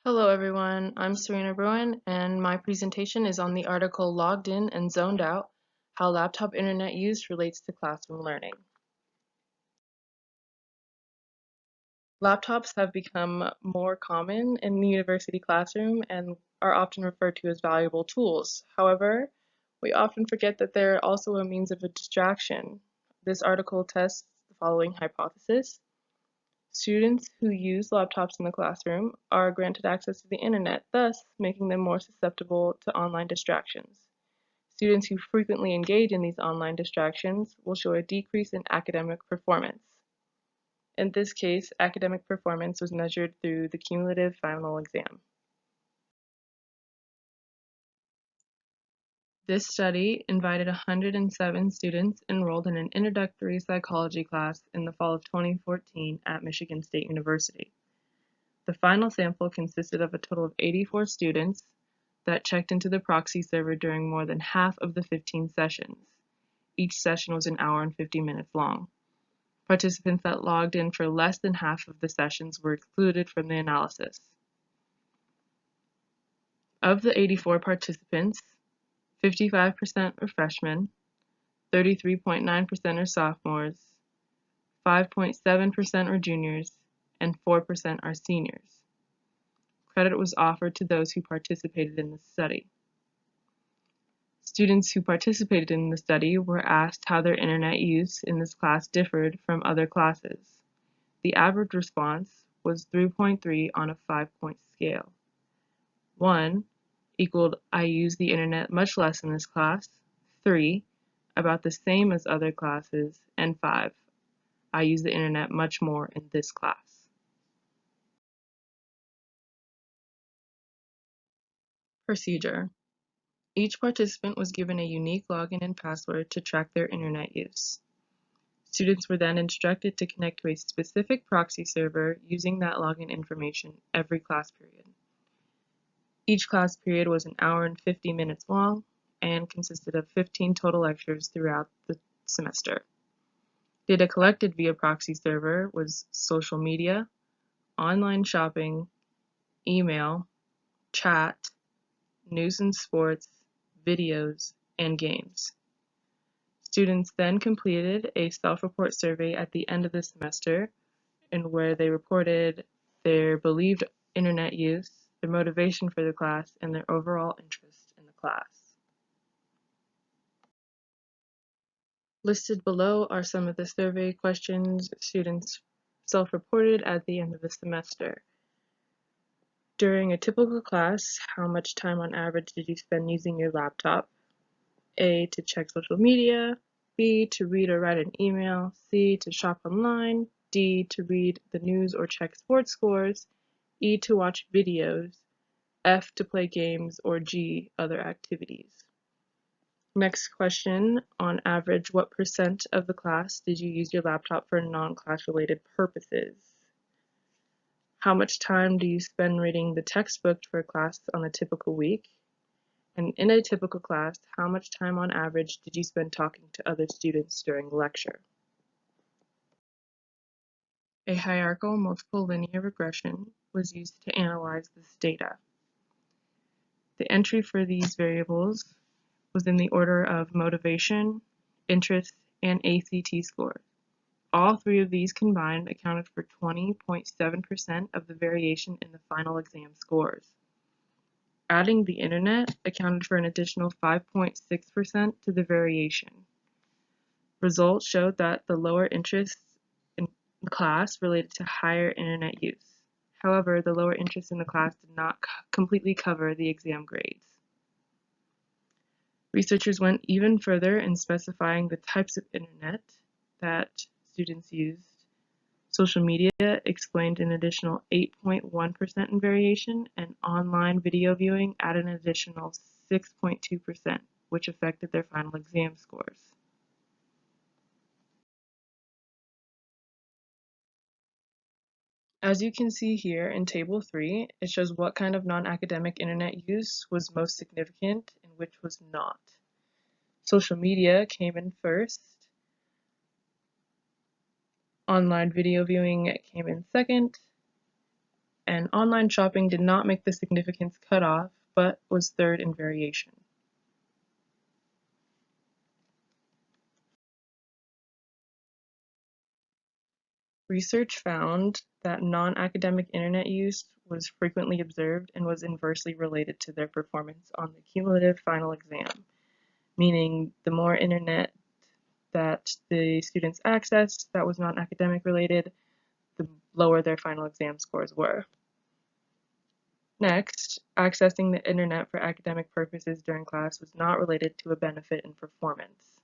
Hello everyone, I'm Serena Bruin and my presentation is on the article Logged In and Zoned Out, How Laptop Internet Use Relates to Classroom Learning. Laptops have become more common in the university classroom and are often referred to as valuable tools. However, we often forget that they're also a means of a distraction. This article tests the following hypothesis. Students who use laptops in the classroom are granted access to the internet, thus making them more susceptible to online distractions. Students who frequently engage in these online distractions will show a decrease in academic performance. In this case, academic performance was measured through the cumulative final exam. This study invited 107 students enrolled in an introductory psychology class in the fall of 2014 at Michigan State University. The final sample consisted of a total of 84 students that checked into the proxy server during more than half of the 15 sessions. Each session was an hour and 50 minutes long. Participants that logged in for less than half of the sessions were excluded from the analysis. Of the 84 participants, 55% were freshmen, 33.9% are sophomores, 5.7% are juniors, and 4% are seniors. Credit was offered to those who participated in the study. Students who participated in the study were asked how their internet use in this class differed from other classes. The average response was 3.3 on a 5-point scale. 1 equaled I use the internet much less in this class, 3 about the same as other classes, and 5 I use the internet much more in this class. Procedure. Each participant was given a unique login and password to track their internet use. Students were then instructed to connect to a specific proxy server using that login information every class period. Each class period was an hour and 50 minutes long and consisted of 15 total lectures throughout the semester. Data collected via proxy server was social media, online shopping, email, chat, news and sports, videos, and games. Students then completed a self-report survey at the end of the semester in where they reported their believed internet use, their motivation for the class, and their overall interest in the class. Listed below are some of the survey questions students self-reported at the end of the semester. During a typical class, how much time on average did you spend using your laptop? A, to check social media, B, to read or write an email, C, to shop online, D, to read the news or check sports scores, E, to watch videos, F, to play games, or G, other activities. Next question, on average, what % of the class did you use your laptop for non-class related purposes? How much time do you spend reading the textbook for a class on a typical week? And in a typical class, how much time on average did you spend talking to other students during lecture? A hierarchical multiple linear regression was used to analyze this data. The entry for these variables was in the order of motivation, interest, and ACT score. All three of these combined accounted for 20.7% of the variation in the final exam scores. Adding the internet accounted for an additional 5.6% to the variation. Results showed that the lower interest in the class related to higher internet use. However, the lower interest in the class did not completely cover the exam grades. Researchers went even further in specifying the types of internet that students used. Social media explained an additional 8.1% in variation, and online video viewing added an additional 6.2%, which affected their final exam scores. As you can see here in Table 3, it shows what kind of non-academic internet use was most significant and which was not. Social media came in first. Online video viewing came in second. and online shopping did not make the significance cutoff, but was third in variation. Research found that non-academic internet use was frequently observed and was inversely related to their performance on the cumulative final exam, meaning the more internet that the students accessed that was non-academic related, the lower their final exam scores were. Next, accessing the internet for academic purposes during class was not related to a benefit in performance.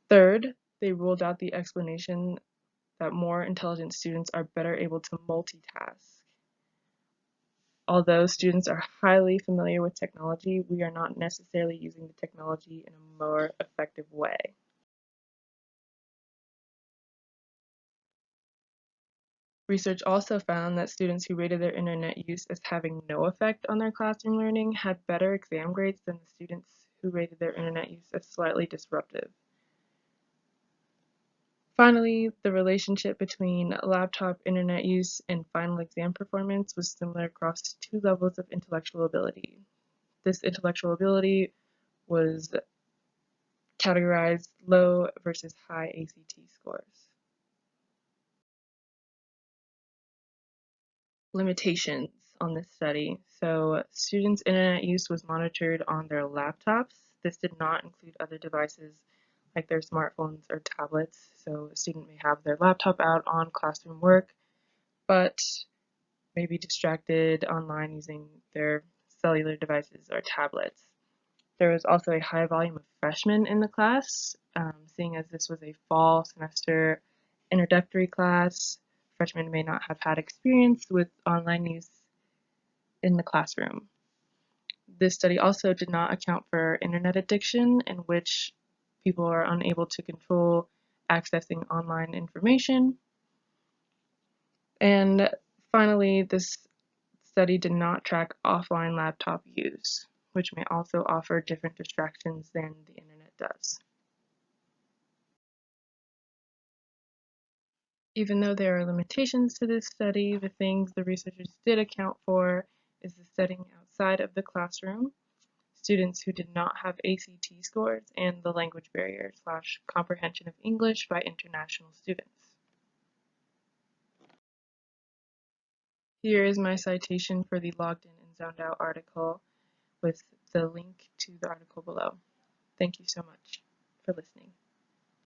Third, they ruled out the explanation that more intelligent students are better able to multitask. Although students are highly familiar with technology, we are not necessarily using the technology in a more effective way. Research also found that students who rated their internet use as having no effect on their classroom learning had better exam grades than the students who rated their internet use as slightly disruptive. Finally, the relationship between laptop internet use and final exam performance was similar across two levels of intellectual ability. This intellectual ability was categorized low versus high ACT scores. Limitations on this study. So students' internet use was monitored on their laptops. This did not include other devices like their smartphones or tablets. So a student may have their laptop out on classroom work, but may be distracted online using their cellular devices or tablets. There was also a high volume of freshmen in the class, seeing as this was a fall semester introductory class. Freshmen may not have had experience with online use in the classroom. This study also did not account for internet addiction, in which people are unable to control accessing online information. And finally, this study did not track offline laptop use, which may also offer different distractions than the internet does. Even though there are limitations to this study, the things the researchers did account for is the setting outside of the classroom, students who did not have ACT scores, and the language barrier / comprehension of English by international students. Here is my citation for the logged in and zoned out article with the link to the article below. Thank you so much for listening.